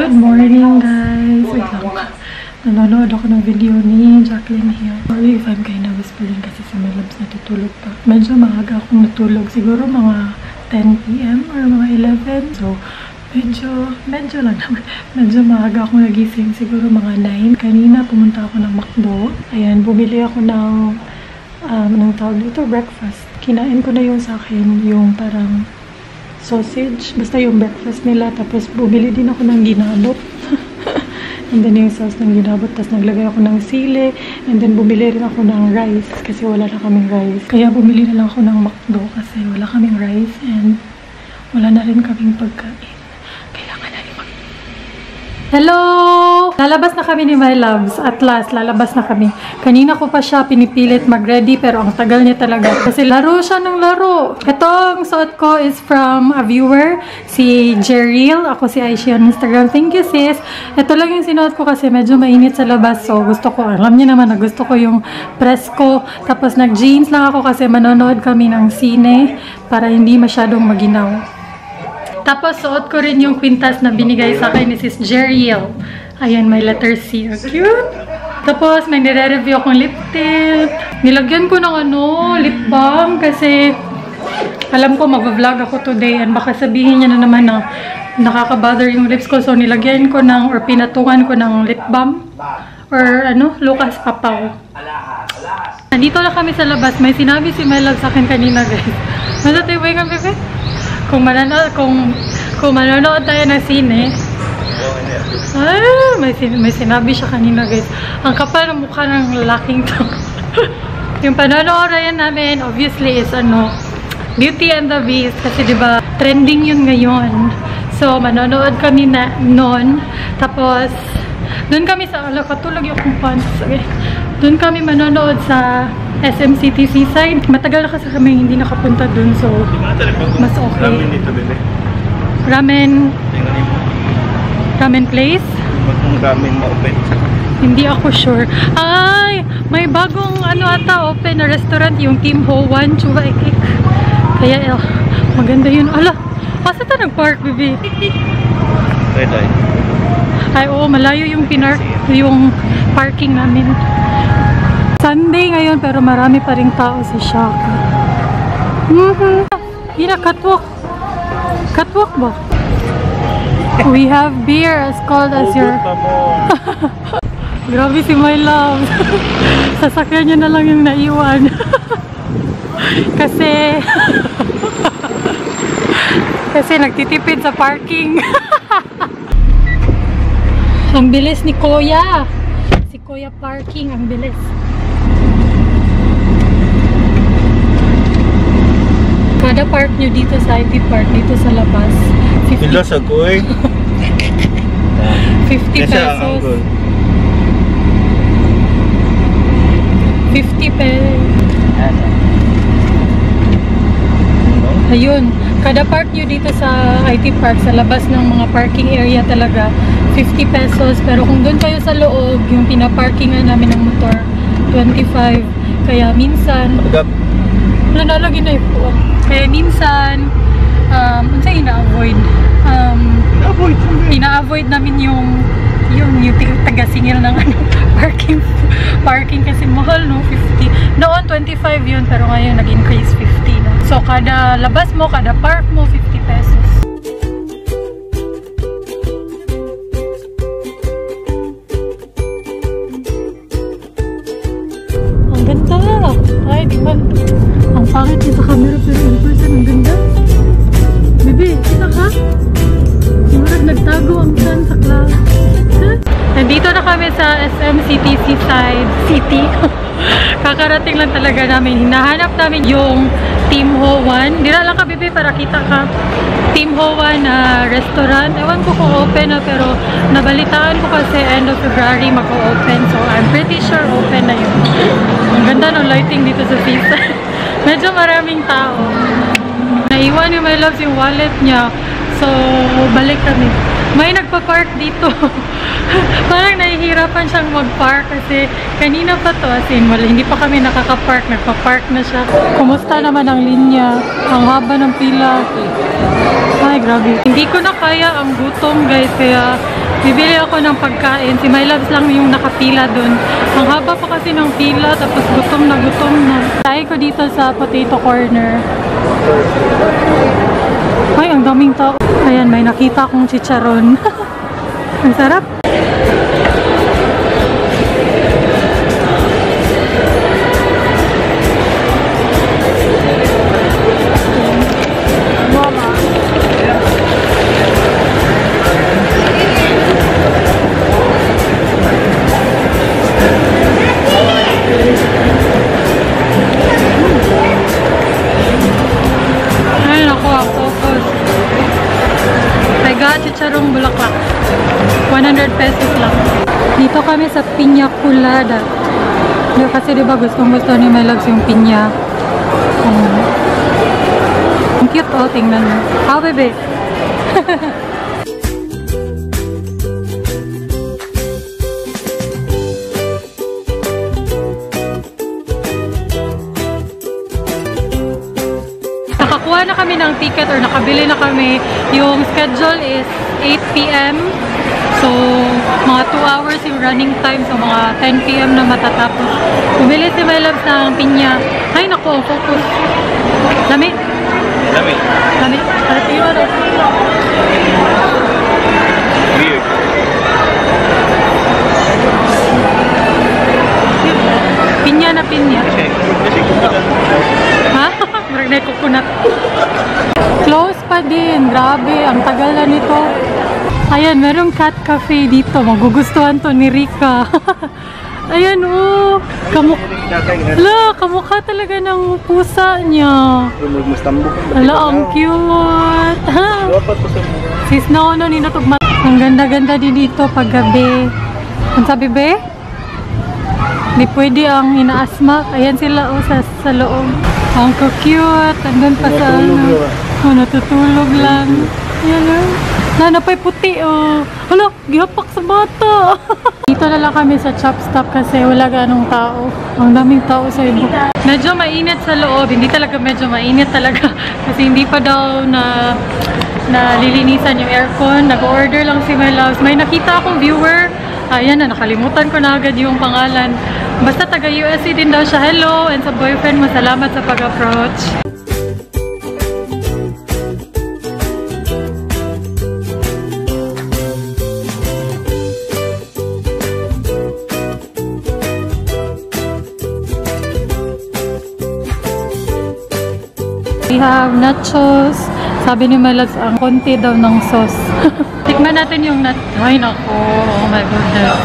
Good morning guys! Wait lang. Nanonood ako ng video ni Jacqueline Hill. Sorry if I'm kinda whispering kasi si my loves natutulog pa. Medyo maaga akong natulog. Siguro mga 10 PM or mga 11. So, medyo lang naman. Medyo maaga akong nagising. Siguro mga 9. Kanina pumunta ako ng McDo. Ayan, bumili ako ng tawag dito, breakfast. Kinain ko na yung sa akin, yung parang sausage. Basta yung breakfast nila. Tapos bumili din ako ng ginabot. And then yung sauce ng ginabot. Tapos naglagay ako ng sili. And then bumili rin ako ng rice. Kasi wala na kaming rice. Kaya bumili na lang ako ng McDo. Kasi wala kaming rice. And wala na rin kaming pagkain. Kailangan na rin Hello! Lalabas na kami ni my loves. At last, lalabas na kami. Kanina ko pa siya pinipilit mag-ready pero ang tagal niya talaga. Kasi laro siya ng laro. Itong suot ko is from a viewer, si Jeril. Ako si Aishi on Instagram. Thank you sis. Ito lang yung sinuot ko kasi medyo mainit sa labas. So gusto ko, alam niya naman na gusto ko yung presko. Tapos nag-jeans lang ako kasi manonood kami ng sine para hindi masyadong maginaw. Tapos, suot ko rin yung kwintas na binigay sa akin ni Sis Jeriel. Ayan, may letter C. Cute! Tapos, may nire-review akong lip tint. Nilagyan ko ng lip balm kasi alam ko mag-vlog ako today and baka sabihin niya na naman na nakaka-bother yung lips ko. So, nilagyan ko ng or pinatungan ko ng lip balm or Lucas Papaw. Nandito na kami sa labas. May sinabi si Melag sa akin kanina, guys. Masatibay kang bebe? Kung manonood tayo ng sine, may sinabi siya kanina guys. Ang kapal ng mukha ng lalaking to. Yung panonood namin, obviously is Beauty and the Beast. Kasi diba, trending yun ngayon. So, manonood kami na noon. Tapos, doon kami sa, katulog yung pants. Okay. Doon kami manonood sa SM City Seaside. Matagal na kasi kami hindi nakapunta dun. So, mas okay. Ramen dito, bebe. Ramen place? Ramen ma-open. Hindi ako sure. Ay! May bagong ata open na restaurant. Yung Tim Ho Wan Chuva Ekik. Kaya, maganda yun. Ala! Kasi ito nag-park, bebe. Ay, oo. Malayo yung yung parking namin. Sunday ngayon pero marami pa rin tao sa Shaka. Catwalk. Catwalk ba? We have beer as cold as your... Grabe si my love. Sasakyan niya na lang yung naiwan. Kasi nagtitipid sa parking. Ang bilis ni Kuya. Si Kuya parking, ang bilis. Kada park nyo dito sa IT Park, dito sa labas, 50 Pilos ako eh. 50 pesos. 50 pesos. Ayun, kada park nyo dito sa IT Park, sa labas ng mga parking area talaga, 50 pesos. Pero kung doon kayo sa loob, yung pinaparkingan namin ng motor, 25. Kaya minsan, nalalagay na po. Kaya minsan, ina-avoid namin yung taga-singil ng parking kasi mahal, no? 50. Noon, 25 yun, pero ngayon nag-increase 50 na. So, kada labas mo, kada park mo, 50 pesos. Ang ganda! Ay, di ba? Ang pangit niya sa camera, pero in person, ang ganda. Bibi, kita ka? Marag nagtago ang sun sa cloud. Nandito na kami sa SM City Seaside City. Kakarating lang talaga namin. Hinahanap namin yung Tim Ho Wan. Dira lang ka, Bibi, para kita ka. Tim Ho Wan restaurant. Ewan ko kung open na, pero nabalitaan ko kasi end of February mag-open. So, I'm pretty sure open na yun. Ang ganda ng lighting dito sa seaside. Medyo maraming tao. Naiwan yung my loves yung wallet niya. So, balik kami. May nagpa-park dito. Parang nahihirapan siyang mag-park kasi kanina pa to, as in, hindi pa kami nakaka-park. Nagpa-park na siya. Kumusta naman ang linya? Ang haba ng pila. Ay, grabe. Hindi ko na kaya ang gutom, guys. Kaya bibili ako ng pagkain. Si My Loves lang yung nakapila dun. Ang haba pa kasi ng pila. Tapos gutom na gutom na. Tayo ko dito sa potato corner. Ay, ang daming tao. Ayan, may nakita akong chicharon. Ang sarap. Chicharong bulaklak. 100 pesos lang. Dito kami sa Piña Colada. Kasi diba gustong gusto ni My Loves yung piña. Ang cute, oh, tingnan mo. Ah, bebe. Nakakuha na kami ng ticket or nakabili na kami. Yung schedule is 8 p.m. So, mga 2 hours yung running time. So, mga 10 p.m. na matatapos. Bumili si My Loves ng pinya. Ay, naku, focus. Lami? Lami. Lami? Paratiwa na. Weird. Pinya na pinya. Kasi coconut. Ha? Marag na coconut. Close pa din. Grabe, ang tagal na nito. Ayan, merong cat cafe dito. Magugustuhan to ni Rika. Ayan, oh. Kamukha talaga ng pusa niya. Ala, ang cute. Sis na ano, ninatugmat. Ang ganda-ganda din dito pag gabi. Ang sabi, be? Hindi pwede ang inaasmak. Ayan sila, oh, sa loob. Ang cute. Andun pa sa ano. Oh, natutulog lang. Ayan, oh. Nanapay puti, oh. Hala, gihapak sa bata. Dito na lang kami sa Chop Stop kasi wala ganong tao. Ang daming tao sa ibo. Medyo mainit sa loob. Hindi talaga medyo mainit talaga. Kasi hindi pa daw na lilinisan yung aircon. Nag-order lang si My Loves. May nakita akong viewer. Ayan na, nakalimutan ko na agad yung pangalan. Basta taga-USC din daw siya. Hello! And sa boyfriend mo, salamat sa pag-approach. We have nachos. Sabi ni My Loves, ang konti daw ng sauce. Tikman natin yung ay nako, oh my goodness.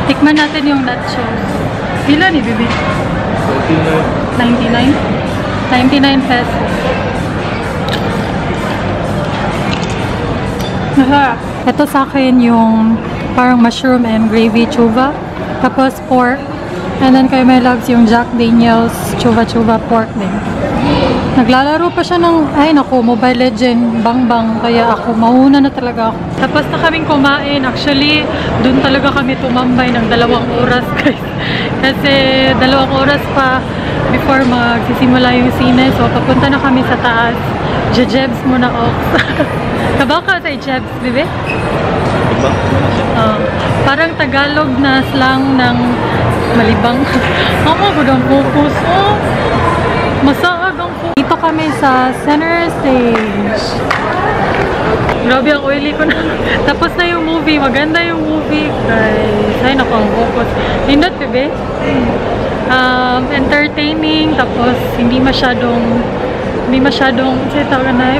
Tikman natin yung nachos. Pila ni Bibi? 99? 99 pesos. Ito sa akin yung parang mushroom and gravy chuva. Tapos pork. And then kay My Loves yung Jack Daniels chuva pork din. Naglalaro pa siya ng, ay naku, Mobile Legend, bang-bang. Kaya ako, mauna na talaga ako. Tapos na kaming kumain. Actually, dun talaga kami tumambay ng 2 oras, guys. Kasi 2 oras pa before magsisimula yung sine. So, papunta na kami sa taas. Jebs muna, Ox. Kabaka sa Jebs, bebe? Parang Tagalog na slang ng malibang. Ako, gudang focus. Oh, masaag ang focus. Dito kami sa center stage. Grabe, ang oily ko na. Tapos na yung movie. Maganda yung movie, guys. Ay, naku, ang focus. Hindot, bebe? Entertaining. Tapos, hindi masyadong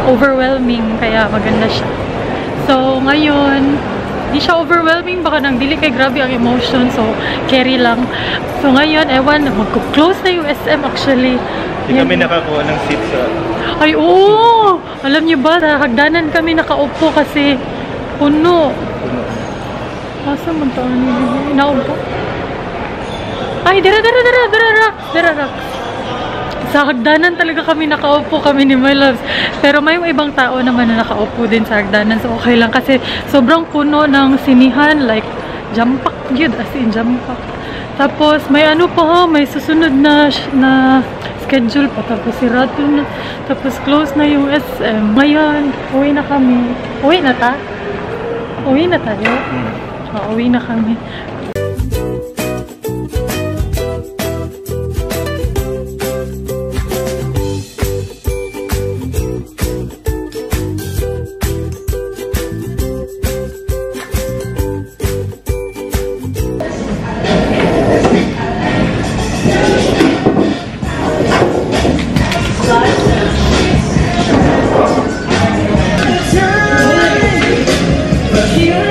overwhelming. Kaya maganda siya. So, ngayon, di siya overwhelming. Baka nang dili kay grabe ang emotion. So, carry lang. So, ngayon, ewan, mag-close na yung SM actually. Hindi kami nakakuha ng seat sa... Ay, oo! Alam niyo ba, sa hagdanan kami nakaupo kasi puno. Asa man taon ni Bibi? Naupo. Ay, dara. Sa hagdanan talaga kami nakaupo, kami ni My Loves. Pero may ibang tao naman na nakaupo din sa hagdanan. So, okay lang kasi sobrang puno ng sinihan. Like, jampak yun. As in, jampak. Tapos, may ano pa ha, may susunod na schedule pa, tapos sirado na, tapos close na yung SM. Ngayon, uwi na kami. Uwi na ta? Uwi na tayo? Uwi na kami. You